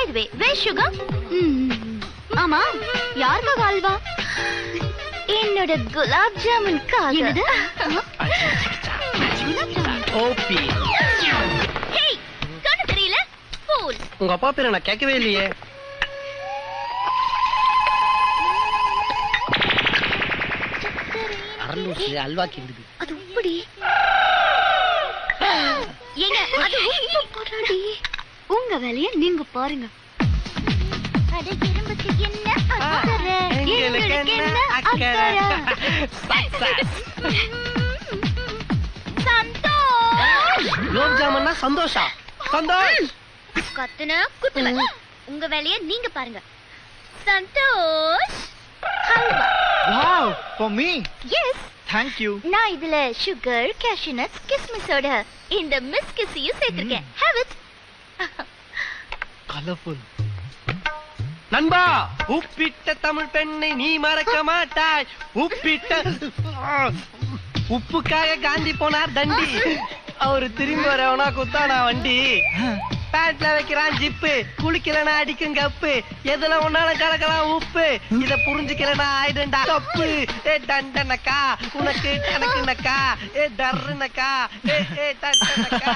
the way, where's sugar? ஆமா, யாருக்காக அல்வா? என்னோட குலாப் ஜாமுன்காக. என்னது? ஓபி. ஹேய், கண்ணு தெரியல? ஃபூல். உங்க அப்பா பேரை நான் கேட்கவே இல்லையே. அரலூசி அல்வா கிண்டுது. அது உப்புடி. ஏங்க, அது உப்பு போடாடி. உங்க வேலைய நீங்க பாருங்க. அட இரும்புக்கு என்ன அக்கறை? எங்களுக்கு என்ன அக்கறை? சந்தோஷ். குலாப் ஜாமுன்னா சந்தோஷா? சந்தோஷ். கத்துன குத்துன. உங்க வேலைய நீங்க பாருங்க. Santhosh. Halwa. Wow, for me. Yes. Thank you. நான் இதுல சுகர், cashew nuts, கிஸ்மிஸோட இந்த மிஸ் கிஸ்ஸையும் சேர்த்திருக்கேன். Have it. Colorful. நண்பா, உப்பிட்ட தமிழ் பெண்ணை நீ மறக்க மாட்டாய். உப்புக்காக காந்தி போனார் தண்டி. அவரு திரும்பி வரவனா குத்தானா வண்டி. பேண்ட்ல வைக்கிறான் ஜிப்பு, குளிக்கலனா அடிக்கும் கப்பு, எதுல ஒன்னாலும் கலக்கலாம் உப்பு. இத புரிஞ்சுக்கலனா ஆயிடுண்டா தப்பு. ஏ டண்டனக்கா, உனக்கு கணக்குனக்கா, ஏ டர்னக்கா, ஏ டண்டனக்கா.